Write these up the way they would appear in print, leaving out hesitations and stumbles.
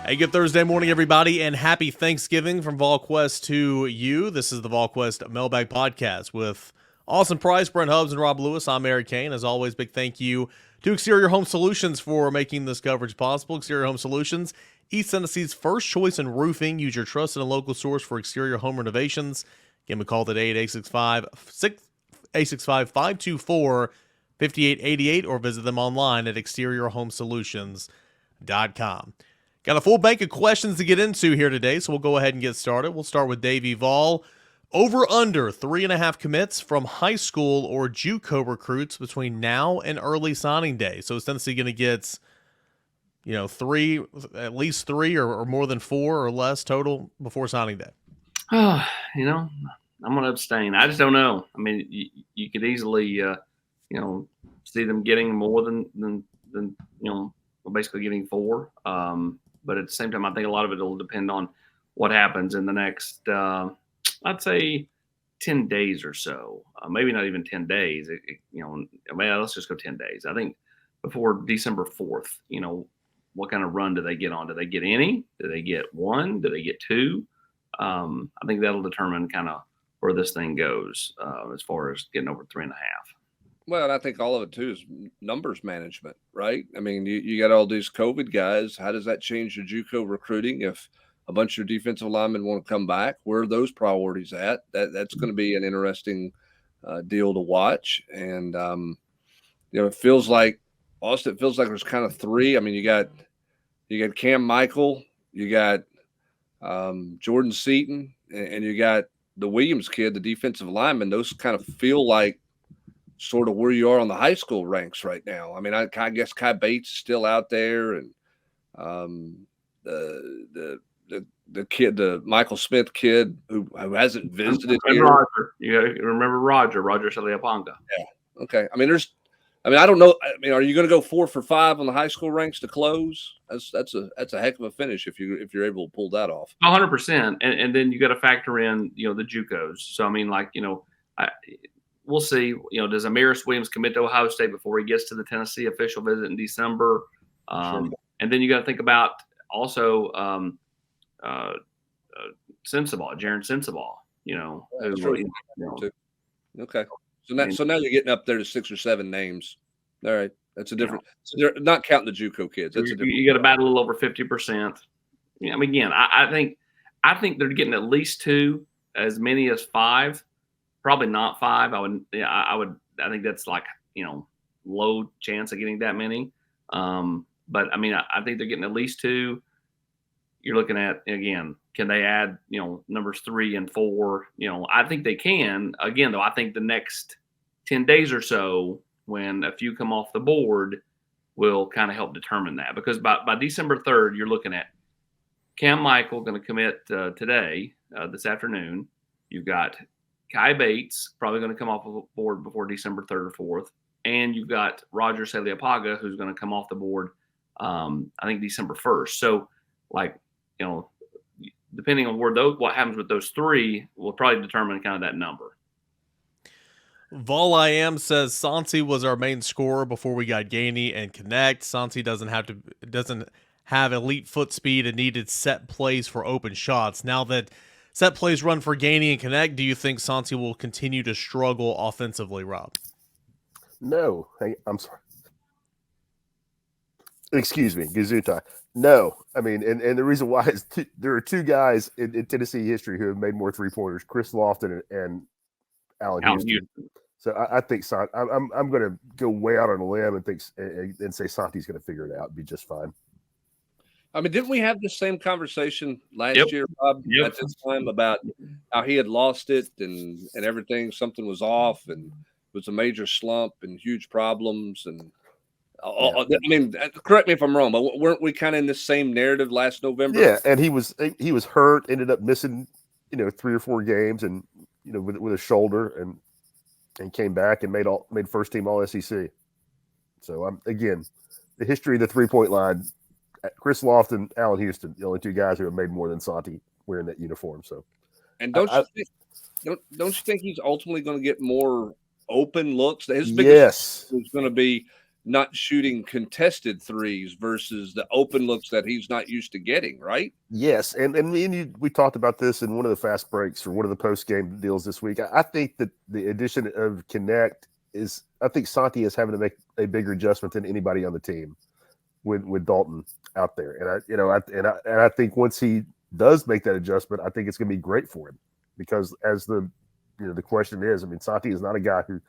Hey, good Thursday morning, everybody, and happy Thanksgiving from Volquest to you. This is the Volquest Mailbag Podcast with Austin Price, Brent Hubbs, and Rob Lewis. I'm Eric Kane. As always, big thank you to Exterior Home Solutions for making this coverage possible. Exterior Home Solutions, East Tennessee's first choice in roofing. Use your trusted and local source for exterior home renovations. Give me a call today at 865-524-5888 or visit them online at exteriorhomesolutions.com. Got a full bank of questions to get into here today, so we'll go ahead and get started. We'll start with Davey Vol. Over under 3.5 commits from high school or JUCO recruits between now and early signing day. So is Tennessee going to get, three, at least three or more than four or less total before signing day? I'm going to abstain. I just don't know. I mean, you could easily, see them getting more than basically getting four. But at the same time, I think a lot of it will depend on what happens in the next, I'd say, 10 days or so. Maybe not even 10 days. Let's just go 10 days. I think before December 4th, what kind of run do they get on? Do they get any? Do they get one? Do they get two? I think that'll determine kind of where this thing goes as far as getting over 3.5. Well, and I think all of it, too, is numbers management, right? I mean, you got all these COVID guys. How does that change your JUCO recruiting if a bunch of your defensive linemen want to come back? Where are those priorities at? That's going to be an interesting deal to watch. And, it feels like, Austin, there's kind of three. I mean, you got Cam Michael, you got Jordan Seaton, and you got the Williams kid, the defensive lineman. Those kind of feel like sort of where you are on the high school ranks right now. I mean, I guess Kai Bates is still out there, and the kid, the Michael Smith kid who hasn't visited here. Roger, you remember Roger Saliapanga. Yeah. Okay. I mean, I don't know. I mean, are you going to go 4 for 5 on the high school ranks to close? That's a heck of a finish if you're able to pull that off. 100%. And then you got to factor in the JUCOs. So I mean, we'll see. Does Amaris Williams commit to Ohio State before he gets to the Tennessee official visit in December? Sure. And then you got to think about also Sensabaugh, Jaron Sensabaugh. Okay. So now you're getting up there to 6 or 7 names. All right, that's a different. So they're not counting the JUCO kids. That's you got to bat a little over 50%. I mean, again, I think they're getting at least 2, as many as 5. Probably not 5. I think that's low chance of getting that many. But I mean, I think they're getting at least 2. You're looking at, again, can they add, numbers 3 and 4? I think they can. Again, though, I think the next 10 days or so, when a few come off the board, will kind of help determine that. Because by December 3rd, you're looking at Cam Michael going to commit today, this afternoon. You've got Kai Bates probably going to come off the board before December 3rd or 4th. And you've got Roger Saliapaga, who's going to come off the board, I think, December 1st. So, depending on what happens with those 3 will probably determine kind of that number. Vol I Am says Santi was our main scorer before we got Gainey and Connect. Santi doesn't have elite foot speed and needed set plays for open shots. Now that set plays run for Gainey and Connect, do you think Santi will continue to struggle offensively, Rob? No. Hey, I'm sorry. Excuse me, Gazutai. No. I mean, and the reason why is there are 2 guys in Tennessee history who have made more three-pointers, Chris Lofton and Allen Houston. So I think I'm going to go way out on a limb and say Santi's going to figure it out and be just fine. I mean, didn't we have the same conversation last year, Bob, at this time about how he had lost it and everything? Something was off and it was a major slump and huge problems. And I mean, correct me if I'm wrong, but weren't we kind of in the same narrative last November? Yeah, and he was hurt, ended up missing 3 or 4 games, and with a shoulder, and came back and made first team All SEC. So again, the history of the 3-point line. Chris Lofton, Allen Houston, the only 2 guys who have made more than Santi wearing that uniform. So, and don't you think he's ultimately going to get more open looks? His biggest is going to be not shooting contested threes versus the open looks that he's not used to getting, right? Yes, and me and you, we talked about this in one of the fast breaks or one of the post game deals this week. I think that the addition of Connect is, I think Santi is having to make a bigger adjustment than anybody on the team with Dalton out there, and I think once he does make that adjustment, I think it's going to be great for him, because as the question is, I mean, Santi is not a guy who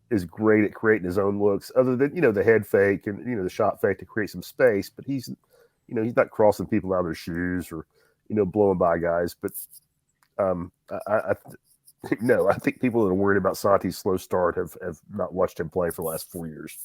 is great at creating his own looks, other than the head fake and the shot fake to create some space, but he's not crossing people out of their shoes or blowing by guys. But I think people that are worried about Santi's slow start have not watched him play for the last 4 years.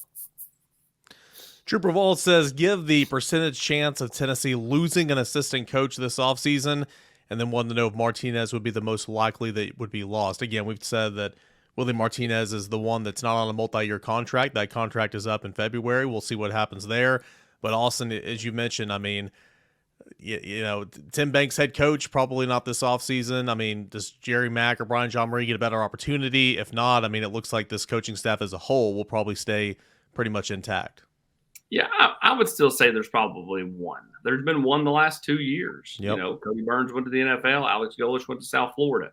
Trooper Vault says, give the percentage chance of Tennessee losing an assistant coach this offseason, and then wanted to know if Martinez would be the most likely that would be lost. Again, we've said that Willie Martinez is the one that's not on a multi-year contract. That contract is up in February. We'll see what happens there. But Austin, as you mentioned, I mean, Tim Banks head coach, probably not this offseason. I mean, does Jerry Mack or Brian John Murray get a better opportunity? If not, I mean, it looks like this coaching staff as a whole will probably stay pretty much intact. Yeah, I would still say there's probably one. There's been one the last 2 years. Yep. Cody Burns went to the NFL. Alex Golesh went to South Florida.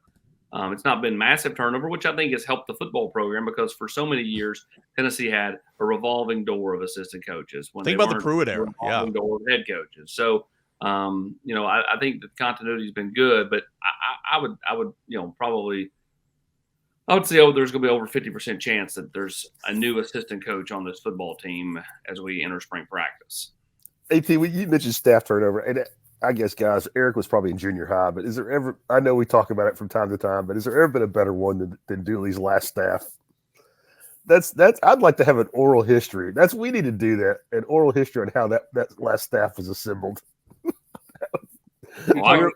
It's not been massive turnover, which I think has helped the football program, because for so many years, Tennessee had a revolving door of assistant coaches. Think about the Pruitt era. Revolving door of head coaches. So, I think the continuity has been good, but I would probably – I would say there's going to be over 50% chance that there's a new assistant coach on this football team as we enter spring practice. AT, you mentioned staff turnover, and I guess, guys, Eric was probably in junior high, but is there ever – I know we talk about it from time to time, but has there ever been a better one than Dooley's last staff? That's I'd like to have an oral history. We need to do that, an oral history on how that last staff was assembled. Well,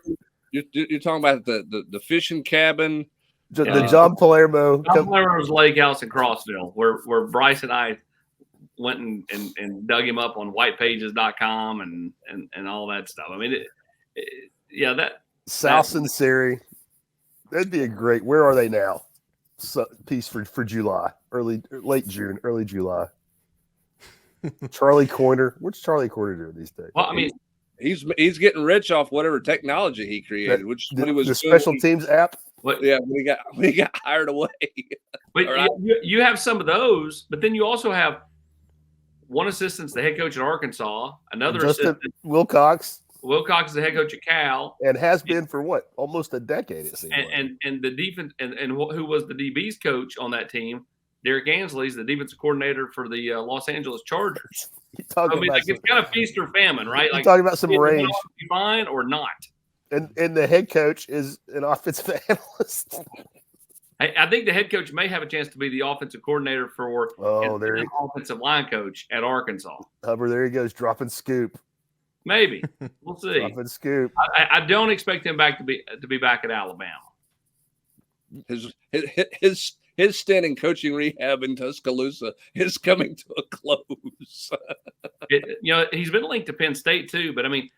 you're talking about the fishing cabin – the John Palermo. John Palermo's Lake House in Crossville, where Bryce and I went and dug him up on whitepages.com and all that stuff. I mean, that South Sinceri. That'd be a great. Where are they now? Piece for July, late June, early July. Charlie Coiner. What's Charlie Coiner doing these days? Well, I mean, he's getting rich off whatever technology he created, which when he was the special teams app. But, yeah, when he got hired away. But you have some of those, but then you also have one assistant's the head coach at Arkansas, another assistant Wilcox. Wilcox is the head coach at Cal, and has been for what, almost a decade. It seems and the defense and who was the DB's coach on that team, Derek Ansley's the defensive coordinator for the Los Angeles Chargers. It's kind of feast or famine, right? Like talking about some range, fine or not. And the head coach is an offensive analyst. I think the head coach may have a chance to be the offensive coordinator for the offensive line coach at Arkansas. Hubbard, there he goes, dropping scoop. Maybe we'll see. Dropping scoop. I don't expect him back to be back at Alabama. His stint in coaching rehab in Tuscaloosa is coming to a close. He's been linked to Penn State too, but I mean.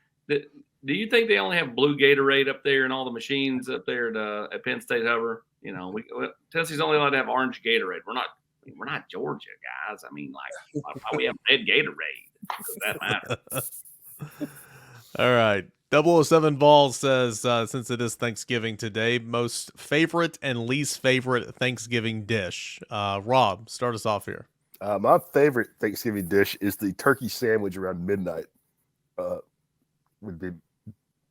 Do you think they only have blue Gatorade up there and all the machines up there at Penn State, Hubbard? Tennessee's only allowed to have orange Gatorade. We're not Georgia, guys. I mean, like, why we have red Gatorade? Does that matter? All right. 007 Ball says, since it is Thanksgiving today, most favorite and least favorite Thanksgiving dish. Rob, start us off here. My favorite Thanksgiving dish is the turkey sandwich around midnight. Would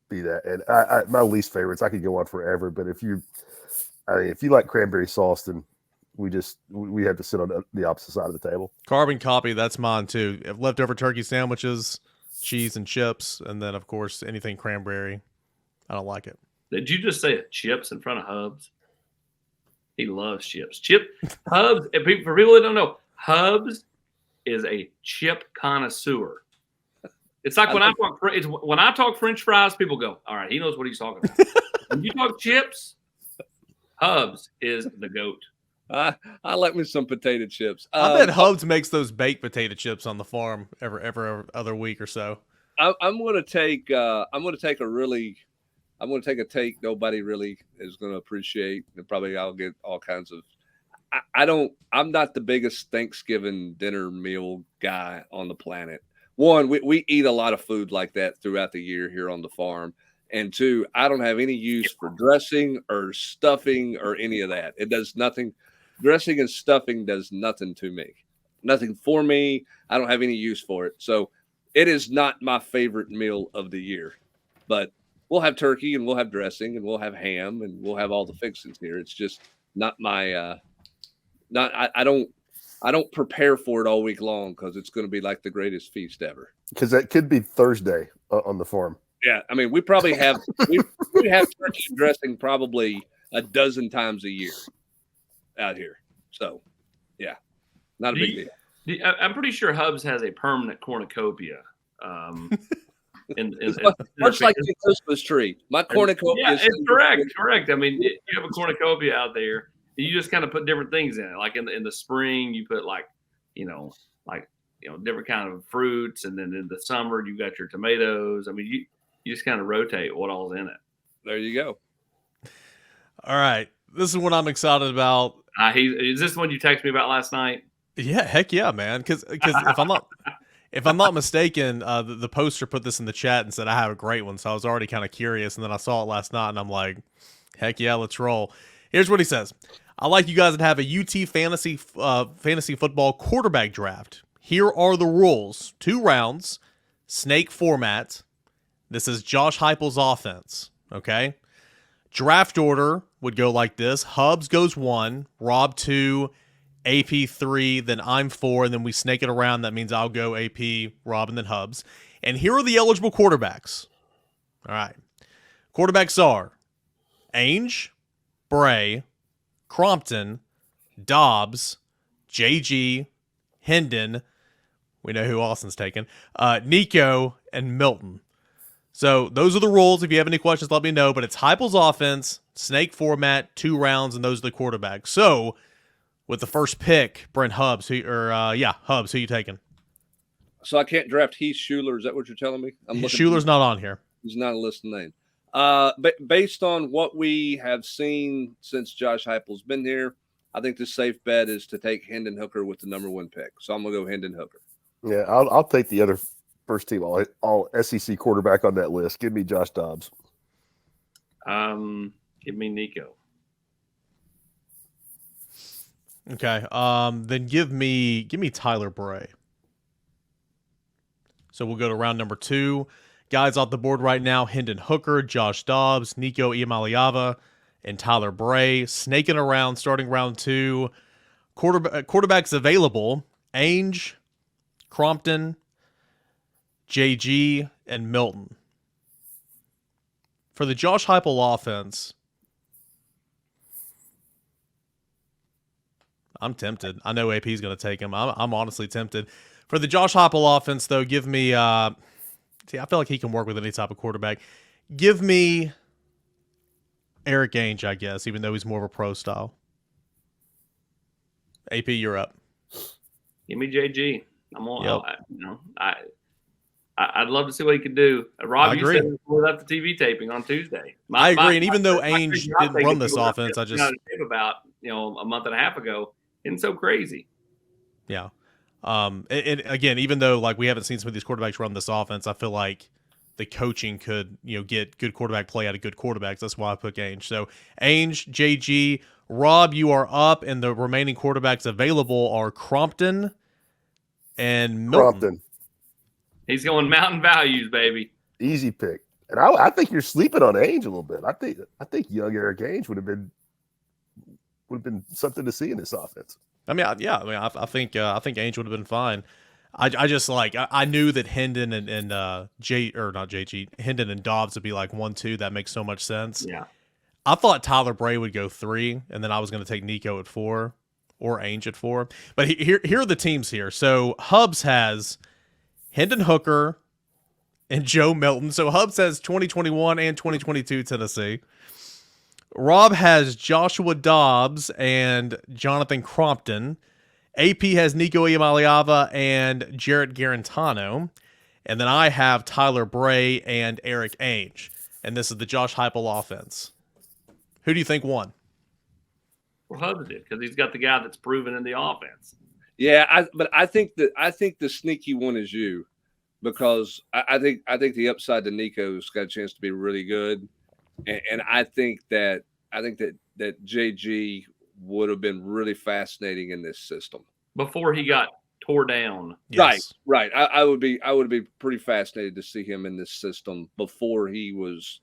be that, and I my least favorites. I could go on forever, but if you like cranberry sauce, then we have to sit on the opposite side of the table. Carbon copy. That's mine too. Leftover turkey sandwiches, cheese and chips, and then of course anything cranberry. I don't like it. Did you just say chips in front of Hubs? He loves chips. Hubs. For people that don't know, Hubs is a chip connoisseur. It's like when I talk French fries, people go, all right, he knows what he's talking about. When you talk chips, Hubs is the GOAT. I like me some potato chips. I bet Hubs makes those baked potato chips on the farm every other week or so. I'm going to take a take nobody really is going to appreciate, and probably I'll get all kinds of. I'm not the biggest Thanksgiving dinner meal guy on the planet. One, we eat a lot of food like that throughout the year here on the farm. And two, I don't have any use for dressing or stuffing or any of that. It does nothing. Dressing and stuffing does nothing to me. Nothing for me. I don't have any use for it. So it is not my favorite meal of the year. But we'll have turkey and we'll have dressing and we'll have ham and we'll have all the fixings here. It's just not my I don't prepare for it all week long because it's going to be like the greatest feast ever. Because that could be Thursday on the farm. Yeah, I mean, we probably have we have turkey dressing probably a dozen times a year out here. So, yeah, not a big deal. I'm pretty sure Hubs has a permanent cornucopia. Much like the Christmas tree, my cornucopia. Yeah, it's correct. I mean, you have a cornucopia out there. You just kind of put different things in it. Like in the spring, you put different kind of fruits, and then in the summer, you got your tomatoes. I mean, you just kind of rotate what all's in it. There you go. All right, this is what I'm excited about. Is this one you texted me about last night? Yeah, heck yeah, man. Because if I'm not mistaken, the poster put this in the chat and said I have a great one. So I was already kind of curious, and then I saw it last night, and I'm like, heck yeah, let's roll. Here's what he says. I like you guys to have a UT fantasy football quarterback draft. Here are the rules. 2 rounds, snake format. This is Josh Heupel's offense, okay? Draft order would go like this. Hubs goes 1, Rob 2, AP 3, then I'm 4, and then we snake it around. That means I'll go AP, Rob, and then Hubs. And here are the eligible quarterbacks. All right. Quarterbacks are Ainge, Bray, Crompton, Dobbs, JG, Hendon. We know who Austin's taken. Nico, and Milton. So those are the rules. If you have any questions, let me know. But it's Heupel's offense, snake format, 2 rounds, and those are the quarterbacks. So with the first pick, Brent Hubs, Hubs, who you taking? So I can't draft Heath Schuler. Is that what you're telling me? Schuler's not on here. He's not a listed name. But based on what we have seen since Josh Heupel's been here, I think the safe bet is to take Hendon Hooker with the number 1 pick. So I'm gonna go Hendon Hooker. Yeah, I'll take the other first team all SEC quarterback on that list. Give me Josh Dobbs. Give me Nico. Okay. Then give me Tyler Bray. So we'll go to round number 2. Guys off the board right now: Hendon Hooker, Josh Dobbs, Nico Iamaleava, and Tyler Bray. Snaking around, starting round 2. Quarterbacks available: Ainge, Crompton, JG, and Milton. For the Josh Heupel offense, I'm tempted. I know AP's going to take him. I'm honestly tempted. For the Josh Heupel offense, though, give me I feel like he can work with any type of quarterback. Give me Eric Ainge, I guess, even though he's more of a pro style. AP, you're up. Give me JG. I'm on. Yep. I'd love to see what he could do. Rob, you said without the TV taping on Tuesday. I agree, and even though Ainge didn't run this offense, I just about a month and a half ago, isn't so crazy. Yeah. And again, even though like we haven't seen some of these quarterbacks run this offense, I feel like the coaching could get good quarterback play out of good quarterbacks. That's why I put Ainge. So Ainge, JG, Rob, you are up, and the remaining quarterbacks available are Crompton and Milton. Crompton. He's going mountain values, baby. Easy pick. And I think you're sleeping on Ainge a little bit. I think young Eric Ainge would have been something to see in this offense. I think Ainge would have been fine. I just I knew that Hendon and Hendon and Dobbs would be like 1-2. That makes so much sense. Yeah. I thought Tyler Bray would go 3, and then I was going to take Nico at 4 or Ainge at 4. But here are the teams here. So Hubs has Hendon Hooker and Joe Milton. So Hubs has 2021 and 2022 Tennessee. Rob has Joshua Dobbs and Jonathan Crompton. AP has Nico Iamaleava and Jarrett Garantano. And then I have Tyler Bray and Eric Ainge. And this is the Josh Heupel offense. Who do you think won? for Hubs did because he's got the guy that's proven in the offense. Yeah, but I think the sneaky one is you, because I think the upside to Nico's got a chance to be really good, and I think that JG would have been really fascinating in this system before he got tore down. Yes. Right. I would be pretty fascinated to see him in this system before he was,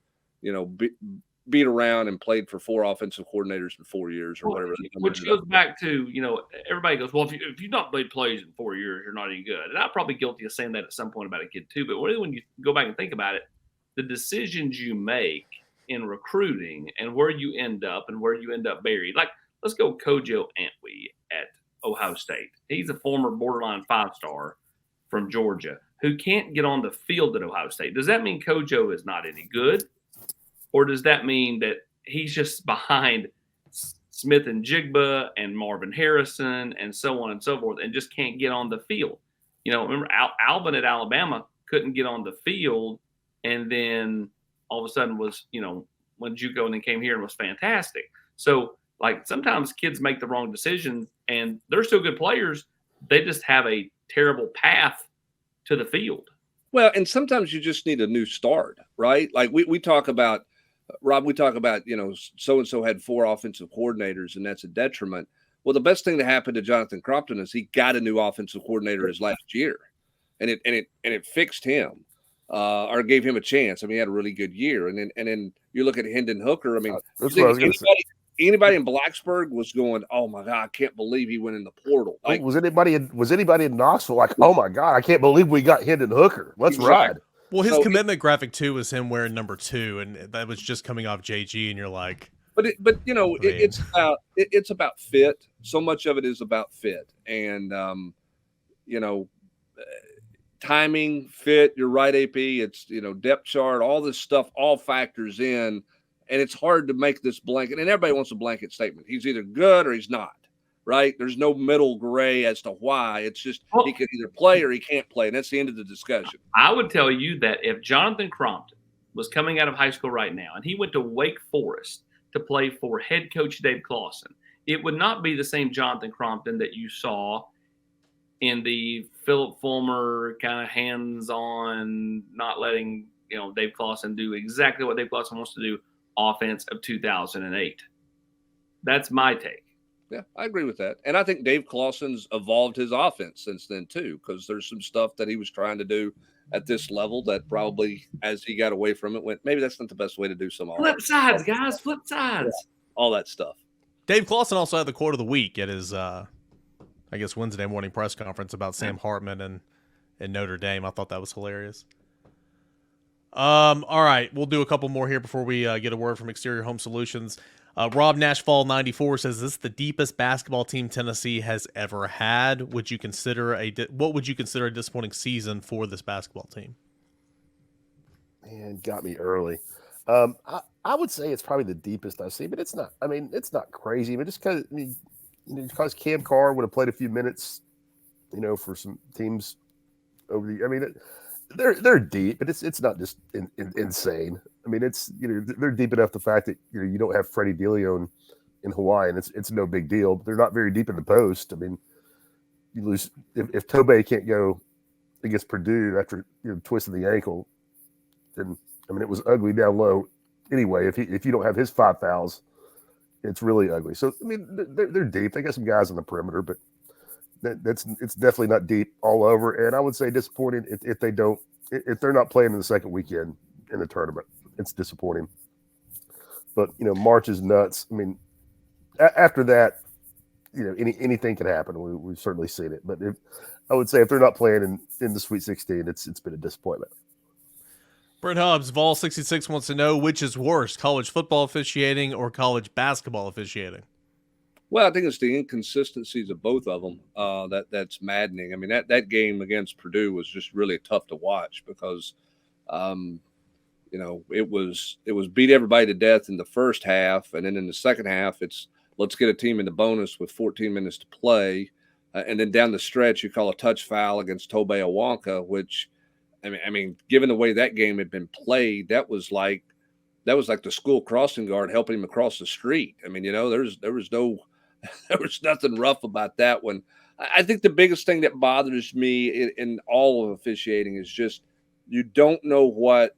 beat around and played for 4 offensive coordinators in 4 years or whatever. Which goes back to, everybody goes, well, if you've not made plays in 4 years, you're not any good. And I'm probably guilty of saying that at some point about a kid too. But really, when you go back and think about it, the decisions you make in recruiting and where you end up buried. Like, let's go Kojo Antwi at Ohio State. He's a former borderline 5-star from Georgia who can't get on the field at Ohio State. Does that mean Kojo is not any good? Or does that mean that he's just behind Smith and Jigba and Marvin Harrison and so on and so forth and just can't get on the field? Remember Alvin at Alabama couldn't get on the field, and then all of a sudden was, when JUCO and then came here and was fantastic. So, like, sometimes kids make the wrong decisions and they're still good players. They just have a terrible path to the field. Well, and sometimes you just need a new start, right? Like we talk about, Rob, so-and-so had 4 offensive coordinators and that's a detriment. Well, the best thing that happened to Jonathan Crompton is he got a new offensive coordinator his last year, and it fixed him, or gave him a chance. I mean, he had a really good year. And then you look at Hendon Hooker. I mean, that's what I was going to say. Anybody in Blacksburg was going, oh my God, I can't believe he went in the portal. Like, was anybody in Knoxville like, oh my God, I can't believe we got Hendon Hooker. Let's ride. Well, his commitment graphic too was him wearing number 2, and that was just coming off JG, and you're like, it's about fit. So much of it is about fit, and timing, fit. You're right, AP. It's depth chart, all this stuff, all factors in. And it's hard to make this blanket, and everybody wants a blanket statement. He's either good or he's not, right? There's no middle gray as to why. It's just he can either play or he can't play, and that's the end of the discussion. I would tell you that if Jonathan Crompton was coming out of high school right now and he went to Wake Forest to play for head coach Dave Clawson, it would not be the same Jonathan Crompton that you saw in the Philip Fulmer kind of hands-on, not letting Dave Clawson do exactly what Dave Clawson wants to do offense of 2008. That's my take. Yeah, I agree with that. And I think Dave Clawson's evolved his offense since then too, because there's some stuff that he was trying to do at this level that probably, as he got away from it, went, maybe that's not the best way to do some flip sides, guys, flip sides. Yeah, all that stuff. Dave Clawson also had the quote of the week at his, Wednesday morning press conference about Sam Hartman and Notre Dame. I thought that was hilarious. All right, we'll do a couple more here before we get a word from Exterior Home Solutions. Rob Nashfall 94 says, "This is the deepest basketball team Tennessee has ever had. What would you consider a disappointing season for this basketball team?" Man, got me early. I would say it's probably the deepest I've seen, but it's not. I mean, it's not crazy. But just because Cam Carr would have played a few minutes, for some teams over the. I mean, they're deep, but it's not just insane. I mean, it's they're deep enough. The fact that you don't have Freddie DeLeon in Hawaii, and it's no big deal. But they're not very deep in the post. I mean, you lose if Tobey can't go against Purdue after twisting the ankle, then it was ugly down low. Anyway, if you don't have his 5 fouls, it's really ugly. So I mean, they're deep. They got some guys on the perimeter, but it's definitely not deep all over. And I would say disappointing if they're not playing in the second weekend in the tournament. It's disappointing. But March is nuts. I mean, after that, anything can happen. We've certainly seen it. But I would say if they're not playing in the Sweet 16, it's been a disappointment. Brent Hubbs, Vol66 wants to know, which is worse, college football officiating or college basketball officiating? Well, I think it's the inconsistencies of both of them that's maddening. I mean, that game against Purdue was just really tough to watch because, it was beat everybody to death in the first half, and then in the second half, it's let's get a team in the bonus with 14 minutes to play, and then down the stretch, you call a touch foul against Tobey Awanka, which, I mean, given the way that game had been played, that was like the school crossing guard helping him across the street. I mean, there was no There was nothing rough about that one. I think the biggest thing that bothers me in all of officiating is just you don't know what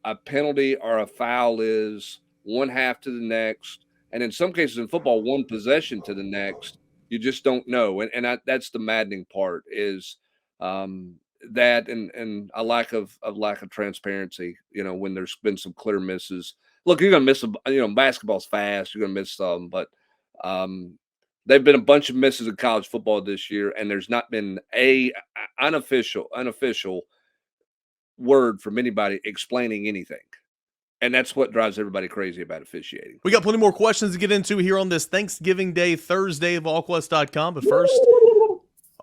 a penalty or a foul is one half to the next. And in some cases in football, one possession to the next. You just don't know. And that's the maddening part is that and a lack of transparency, when there's been some clear misses. Look, you're gonna miss them, basketball's fast, you're gonna miss some, but they've been a bunch of misses in college football this year, and there's not been a unofficial word from anybody explaining anything. And that's what drives everybody crazy about officiating. We got plenty more questions to get into here on this Thanksgiving Day Thursday of Volquest.com. But first,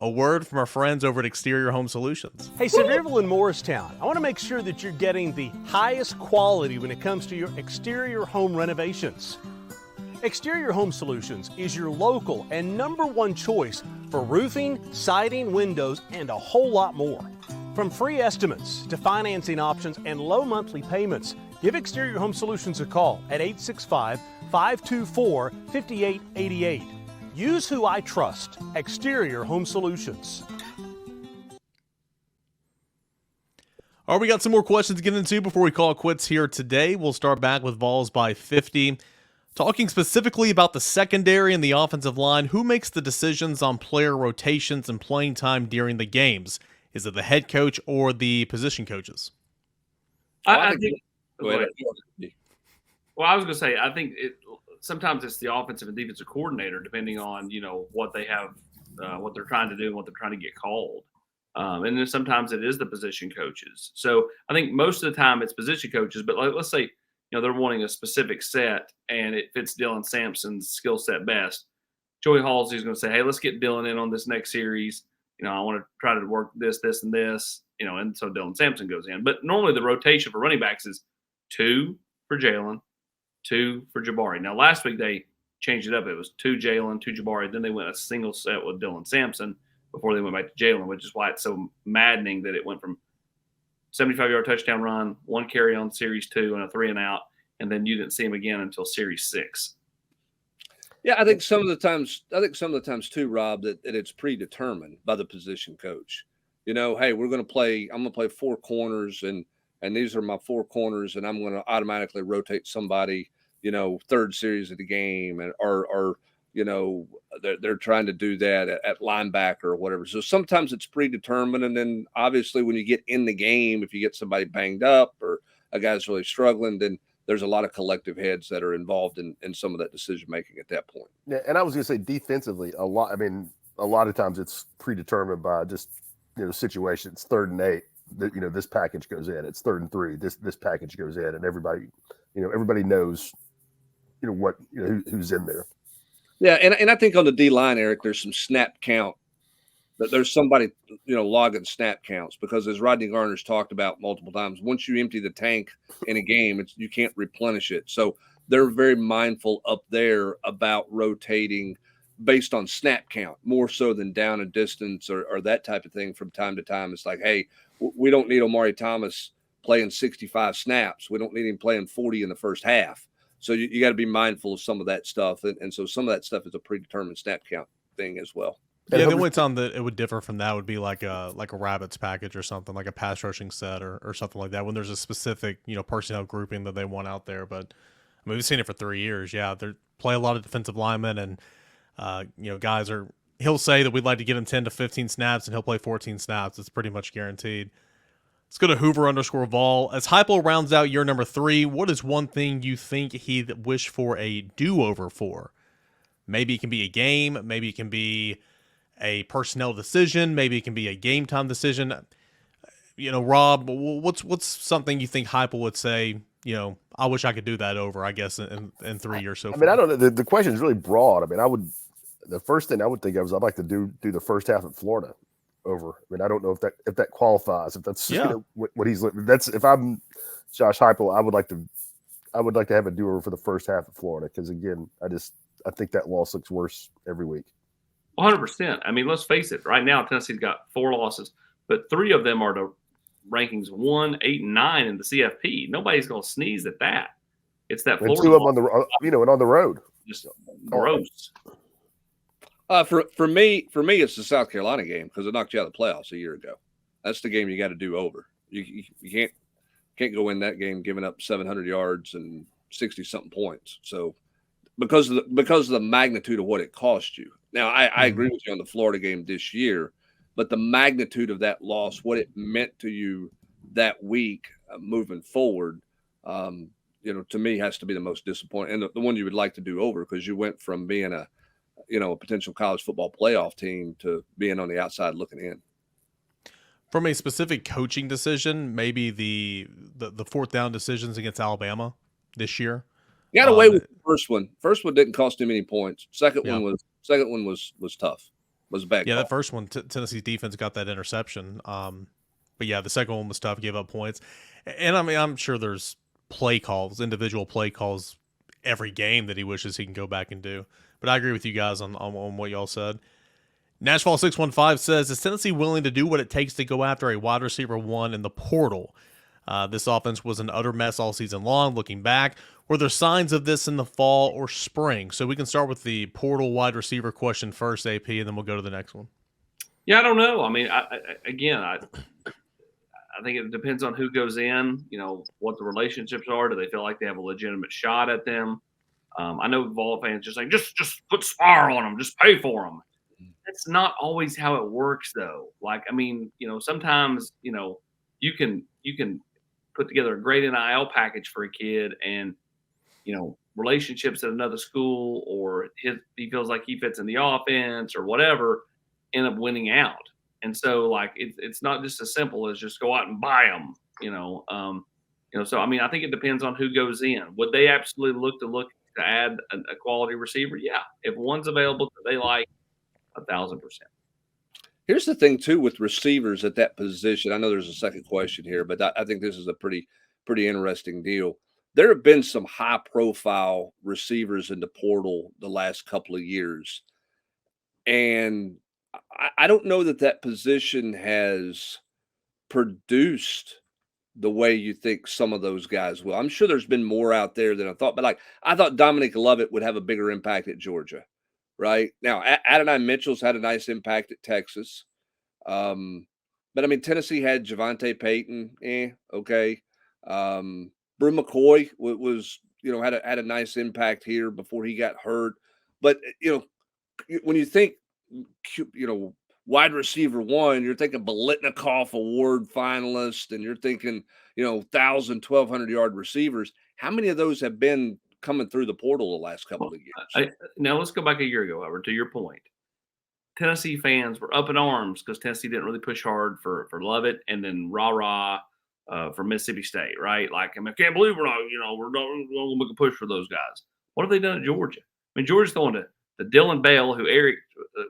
a word from our friends over at Exterior Home Solutions. Hey, Sevierville and Morristown, I want to make sure that you're getting the highest quality when it comes to your exterior home renovations. Exterior Home Solutions is your local and #1 choice for roofing, siding, windows, and a whole lot more. From free estimates to financing options and low monthly payments, give Exterior Home Solutions a call at 865-524-5888. Use who I trust, Exterior Home Solutions. All right, we got some more questions to get into before we call it quits here today. We'll start back with Vols by 50. Talking specifically about the secondary and the offensive line, who makes the decisions on player rotations and playing time during the games? Is it the head coach or the position coaches? I think. Well, I was going to say, I think sometimes it's the offensive and defensive coordinator, depending on what they have, what they're trying to do, and what they're trying to get called. And then sometimes it is the position coaches. So I think most of the time it's position coaches. But let's say they're wanting a specific set and it fits Dylan Sampson's skill set best. Joey Halsey's going to say, "Hey, let's get Dylan in on this next series. I want to try to work this, and this." And so Dylan Sampson goes in. But normally the rotation for running backs is 2 for Jalen, 2 for Jabari. Now, last week they changed it up. It was 2 Jalen, 2 Jabari. Then they went a single set with Dylan Sampson before they went back to Jalen, which is why it's so maddening that it went from 75-yard touchdown run, 1 carry on series 2 and a 3 and out, and then you didn't see him again until series 6. Yeah, I think some of the times too, Rob, that it's predetermined by the position coach. Hey, I'm going to play 4 corners and these are my 4 corners, and I'm going to automatically rotate somebody, 3rd series of the game, or they're trying to do that at linebacker or whatever. So sometimes it's predetermined, and then obviously when you get in the game, if you get somebody banged up or a guy's really struggling, then there's a lot of collective heads that are involved in some of that decision making at that point. Yeah, and I was going to say defensively, a lot of times it's predetermined by just situations. 3rd and 8. This package goes in. It's 3rd and 3. This package goes in, and everybody knows, who's in there. Yeah, and I think on the D line, Eric, there's some snap count. That there's somebody logging snap counts, because as Rodney Garner's talked about multiple times, once you empty the tank in a game, you can't replenish it. So they're very mindful up there about rotating based on snap count, more so than down a distance or that type of thing from time to time. It's like, hey, we don't need Omari Thomas playing 65 snaps. We don't need him playing 40 in the first half. So you got to be mindful of some of that stuff. And so some of that stuff is a predetermined snap count thing as well. Yeah, the only time that it would differ from that would be like a Rabbits package or something, like a pass rushing set or something like that, when there's a specific, personnel grouping that they want out there. But we've seen it for 3 years. Yeah, they play a lot of defensive linemen, and guys he'll say that we'd like to get him 10 to 15 snaps, and he'll play 14 snaps. It's pretty much guaranteed. Let's go to Hoover_Vol. As Heupel rounds out year number 3, what is one thing you think he'd wish for a do-over for? Maybe it can be a game. Maybe it can be a personnel decision. Maybe it can be a game time decision. Rob, what's something you think Heupel would say, I wish I could do that over, I guess, in 3 years so far? I don't know. The question is really broad. The first thing I would think of is I'd like to do the first half at Florida over. I don't know if that qualifies, if that's what he's looking. That's, if I'm Josh Heupel, I would like to have a do-over for the first half of Florida, because again, I think that loss looks worse every week. 100%. Let's face it. Right now, Tennessee's got 4 losses, but 3 of them are to rankings 1, 8, and 9 in the CFP. Nobody's going to sneeze at that. It's that Florida. 2 of them on the road. Just gross. For me, it's the South Carolina game because it knocked you out of the playoffs a year ago. That's the game you got to do over. You can't go in that game giving up 700 yards and 60 something points. So because of the magnitude of what it cost you. Now I agree with you on the Florida game this year, but the magnitude of that loss, what it meant to you that week moving forward, to me has to be the most disappointing and the one you would like to do over because you went from being a potential college football playoff team to being on the outside looking in. From a specific coaching decision, maybe the fourth down decisions against Alabama this year. He got away with the first one. First one didn't cost him any points. Second one was tough. Was a bad call. That first one, Tennessee's defense got that interception. But yeah, the second one was tough, gave up points. And I mean, I'm sure there's individual play calls every game that he wishes he can go back and do. But I agree with you guys on what y'all said. Nashville 615 says, is Tennessee willing to do what it takes to go after a wide receiver one in the portal? This offense was an utter mess all season long. Looking back, were there signs of this in the fall or spring? So we can start with the portal wide receiver question first, AP, and then we'll go to the next one. Yeah, I don't know. I mean, I think it depends on who goes in, what the relationships are. Do they feel like they have a legitimate shot at them? I know Vol fans just saying, just put spar on them, just pay for them. That's not always how it works, though. Like, I mean, sometimes, you can put together a great NIL package for a kid and, relationships at another school or he feels like he fits in the offense or whatever, end up winning out. And so, like, it's not just as simple as just go out and buy them, So, I mean, I think it depends on who goes in. Would they absolutely look to add a quality receiver? Yeah. If one's available that they like, 1,000%. Here's the thing, too, with receivers at that position. I know there's a second question here, but I think this is a pretty interesting deal. There have been some high-profile receivers in the portal the last couple of years. And I don't know that position has produced the way you think some of those guys will. I'm sure there's been more out there than I thought. But, I thought Dominic Lovett would have a bigger impact at Georgia. Right now, Adonai Mitchell's had a nice impact at Texas, but I mean Tennessee had Javonte Payton, okay. Brew McCoy was had a nice impact here before he got hurt, but when you think wide receiver one, you're thinking Biletnikoff Award finalist, and you're thinking 1,000, 1,200 yard receivers. How many of those have been coming through the portal the last couple of years? Now let's go back a year ago, Albert, to your point. Tennessee fans were up in arms because Tennessee didn't really push hard for Lovett and then rah-rah for Mississippi State, right? Like, I can't believe we're not going to make a push for those guys. What have they done at Georgia? I mean, Georgia's going to Dylan Bale, who Eric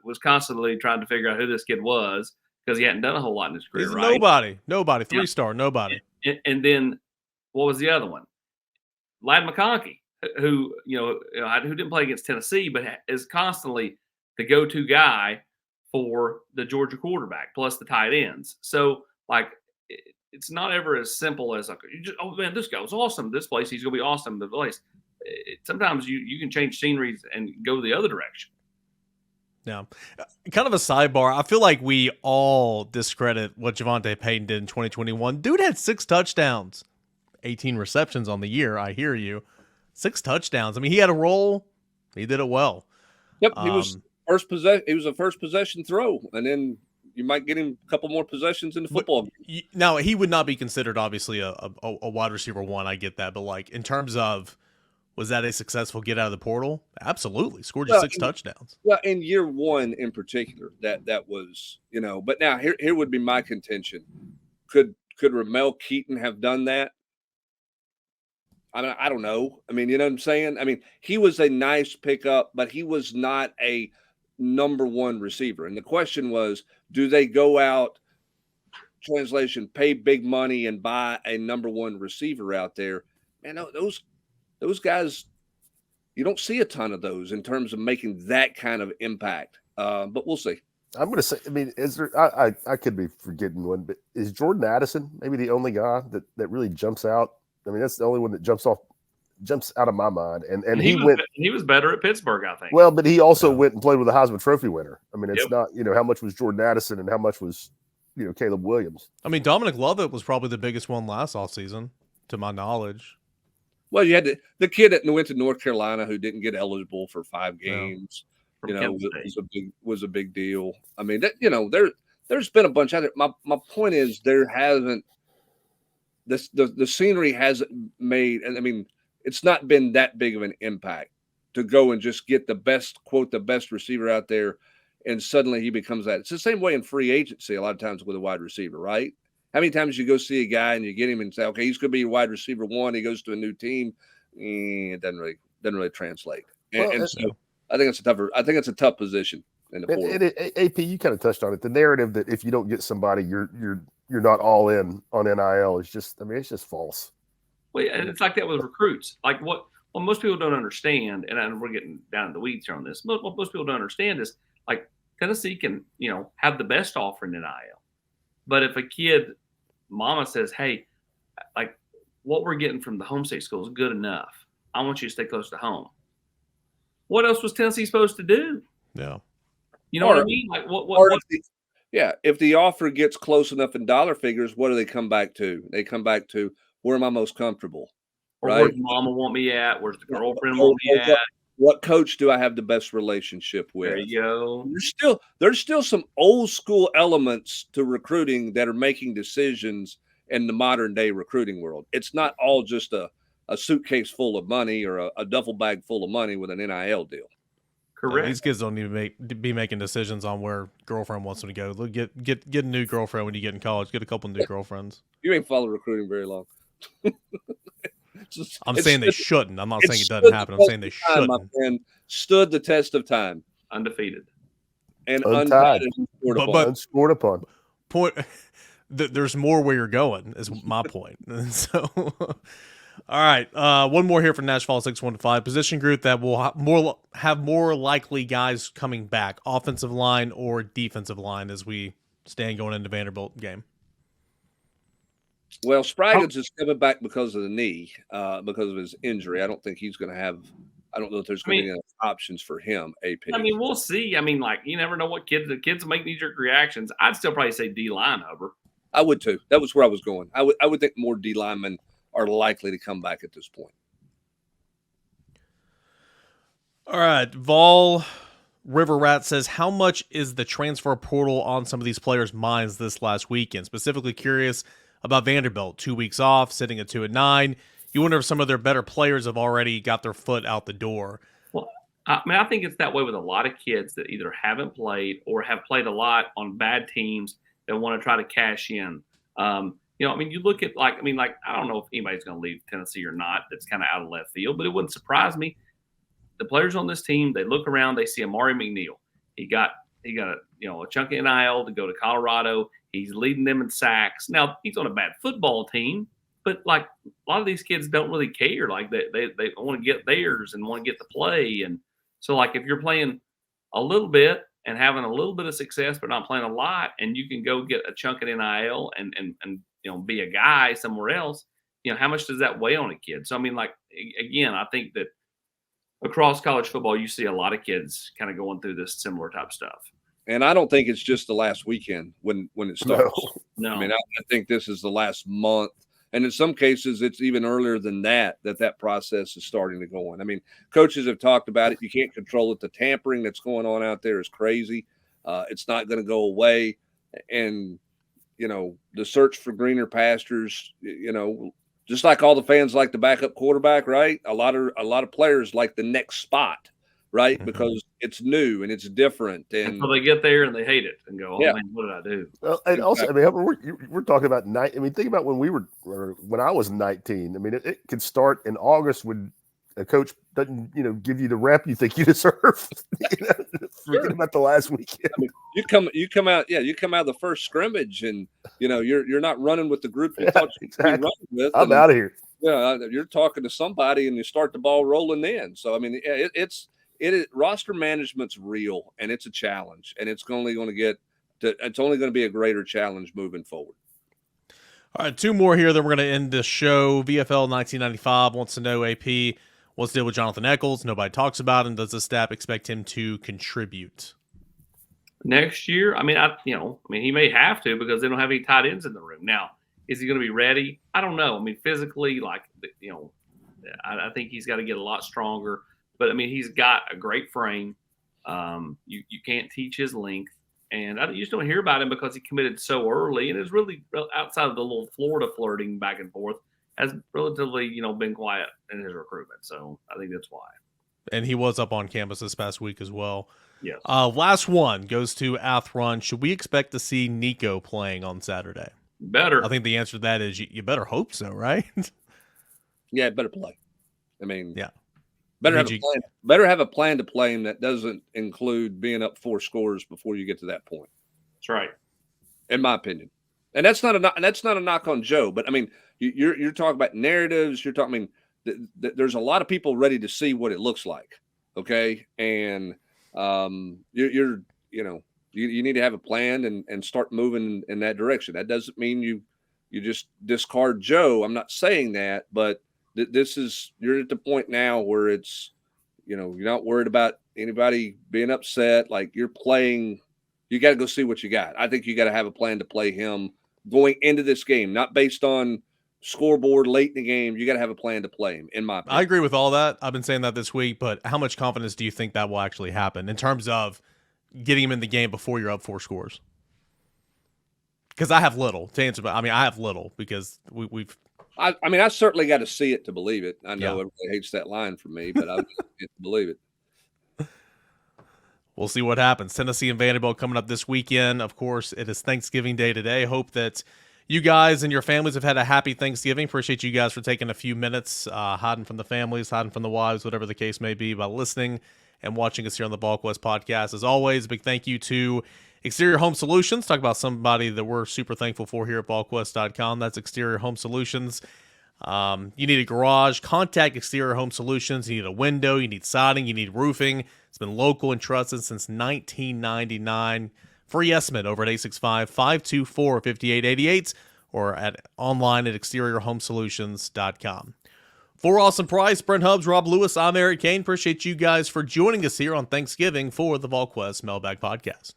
was constantly trying to figure out who this kid was because he hadn't done a whole lot in his career, He's right? Nobody. Three-star, nobody. And then what was the other one? Ladd McConkey, who didn't play against Tennessee, but is constantly the go-to guy for the Georgia quarterback, plus the tight ends. So, like, it's not ever as simple as, like, oh, man, this guy was awesome. This place, he's going to be awesome. The place. Sometimes you can change sceneries and go the other direction. Yeah. Kind of a sidebar. I feel like we all discredit what Javonte Payton did in 2021. Dude had 6 touchdowns, 18 receptions on the year. I hear you. 6 touchdowns. I mean, he had a role. He did it well. Yep. He was a first possession throw, and then you might get him a couple more possessions in the football game. Now, he would not be considered, obviously, a wide receiver one. I get that. But, like, in terms of, was that a successful get out of the portal? Absolutely. Scored you 6 touchdowns. Well, in year one in particular, that was, but now here would be my contention. Could Ramel Keaton have done that? I don't know. I mean, you know what I'm saying? I mean, he was a nice pickup, but he was not a number one receiver. And the question was, do they go out, translation, pay big money and buy a number one receiver out there? Man, those guys, you don't see a ton of those in terms of making that kind of impact. But we'll see. I'm going to say, I mean, is there? I could be forgetting one, but is Jordan Addison maybe the only guy that really jumps out? I mean, that's the only one that jumps off jumps out of my mind. And he was better at Pittsburgh, I think. Well, but he also went and played with a Heisman Trophy winner. I mean, it's Yep. not, how much was Jordan Addison and how much was, Caleb Williams. I mean, Dominic Lovett was probably the biggest one last offseason, to my knowledge. Well, you had the kid that went to North Carolina who didn't get eligible for 5 games. Was a big deal. I mean, that there's been a bunch out there. My point is there hasn't the scenery hasn't made, and I mean, it's not been that big of an impact to go and just get the best receiver out there, and suddenly he becomes that. It's the same way in free agency a lot of times with a wide receiver, right? How many times you go see a guy and you get him and say, okay, he's going to be your wide receiver 1. He goes to a new team. It doesn't really translate. So I think it's a tough position in the portal. AP, you kind of touched on it. The narrative that if you don't get somebody, you're not all in on NIL is just, it's just false. Well, and it's like that with recruits. Like what most people don't understand, and we're getting down in the weeds here on this. What most people don't understand is like Tennessee can, have the best offer in NIL. But if a kid, mama says, hey, like what we're getting from the home state school is good enough. I want you to stay close to home. What else was Tennessee supposed to do? Yeah. You know what I mean? Like what if the offer gets close enough in dollar figures, what do they come back to? They come back to, where am I most comfortable? Or right? where's mama want me at? Where's the girlfriend want me at? What coach do I have the best relationship with? There you go. There's still some old school elements to recruiting that are making decisions in the modern day recruiting world. It's not all just a suitcase full of money or a duffel bag full of money with an NIL deal. Correct. These kids don't even be making decisions on where girlfriend wants them to go. Look, get a new girlfriend when you get in college. Get a couple new girlfriends. You ain't followed recruiting very long. I'm saying they shouldn't. I'm not saying it doesn't happen. I'm saying they shouldn't. My friend, stood the test of time. Undefeated. And untied. Unscored upon. Point. There's more where you're going is my point. So, all right. One more here for Nashville 615. Position group that will have more likely guys coming back, offensive line or defensive line, as we stand going into Vanderbilt game. Well, Spraggins is coming back because of the knee, because of his injury. I don't think he's going to have. I don't know if there's going to be enough options for him. AP. I mean, we'll see. I mean, like you never know what kids make knee-jerk reactions. I'd still probably say D-line over. I would too. That was where I was going. I would think more D linemen are likely to come back at this point. All right, Vol River Rat says, how much is the transfer portal on some of these players' minds this last weekend? Specifically curious about Vanderbilt, 2 weeks off, sitting at 2-9. You wonder if some of their better players have already got their foot out the door. Well, I mean, I think it's that way with a lot of kids that either haven't played or have played a lot on bad teams that want to try to cash in. I mean, you look at I don't know if anybody's going to leave Tennessee or not. That's kind of out of left field, but it wouldn't surprise me. The players on this team, they look around, they see Amari McNeil. He got a chunk of NIL to go to Colorado. He's leading them in sacks. Now he's on a bad football team, but like a lot of these kids don't really care. Like they want to get theirs and want to get the play. And so like if you're playing a little bit and having a little bit of success, but not playing a lot, and you can go get a chunk of NIL and be a guy somewhere else, how much does that weigh on a kid? So I mean, like again, I think that across college football, you see a lot of kids kind of going through this similar type stuff. And I don't think it's just the last weekend when it starts. No. I mean, I think this is the last month. And in some cases, it's even earlier than that process is starting to go on. I mean, coaches have talked about it. You can't control it. The tampering that's going on out there is crazy. It's not going to go away. And, the search for greener pastures, just like all the fans like the backup quarterback, right? A lot of players like the next spot, right? Mm-hmm. Because it's new and it's different. And so they get there and they hate it and go, "Oh man, what did I do?" Well, and also, I mean, we're talking about night. I mean, think about when I was 19. I mean, it could start in August when a coach doesn't, give you the rep you think you deserve. Forget about the last weekend. I mean, you come out of the first scrimmage and you're not running with the group you thought you'd be running with. I'm out of here. Yeah, you're talking to somebody and you start the ball rolling in. So I mean, it's roster management's real and it's a challenge, and it's only going to be a greater challenge moving forward. All right, two more here. Then we're going to end this show. VFL 1995 wants to know, AP, what's the deal with Jonathan Eccles? Nobody talks about him. Does the staff expect him to contribute next year? I mean, he may have to because they don't have any tight ends in the room. Now, is he going to be ready? I don't know. I mean, physically, I think he's got to get a lot stronger. But, I mean, he's got a great frame. You can't teach his length. And you just don't hear about him because he committed so early. And it's really outside of the little Florida flirting back and forth, has relatively, been quiet in his recruitment. So I think that's why. And he was up on campus this past week as well. Yes. Last one goes to Athrun. Should we expect to see Nico playing on Saturday? Better. I think the answer to that is you better hope so, right? Yeah, better play. I mean, yeah. Better have a plan. Better have a plan to play him that doesn't include being up 4 scores before you get to that point. That's right, in my opinion. And that's not a knock on Joe, but I mean, you're talking about narratives. You're talking. I mean, there's a lot of people ready to see what it looks like. Okay, and you need to have a plan and start moving in that direction. That doesn't mean you just discard Joe. I'm not saying that, but you're at the point now where it's, you're not worried about anybody being upset. Like, you're playing, you got to go see what you got. I think you got to have a plan to play him going into this game, not based on scoreboard late in the game. You got to have a plan to play him, in my opinion. I agree with all that. I've been saying that this week, but how much confidence do you think that will actually happen in terms of getting him in the game before you're up 4 scores? Because I have little to answer, but I mean, I have little because we've. I mean, I certainly got to see it to believe it. I know everybody hates that line from me, but I get to believe it. We'll see what happens. Tennessee and Vanderbilt coming up this weekend. Of course, it is Thanksgiving Day today. Hope that you guys and your families have had a happy Thanksgiving. Appreciate you guys for taking a few minutes, hiding from the families, hiding from the wives, whatever the case may be, by listening and watching us here on the Volquest podcast. As always, a big thank you to Exterior Home Solutions. Talk about somebody that we're super thankful for here at Volquest.com. That's Exterior Home Solutions. You need a garage, contact Exterior Home Solutions. You need a window, you need siding, you need roofing. It's been local and trusted since 1999. Free estimate over at 865-524-5888 or online at exteriorhomesolutions.com. For Awesome Price, Brent Hubbs, Rob Lewis, I'm Eric Kane. Appreciate you guys for joining us here on Thanksgiving for the Volquest Mailbag Podcast.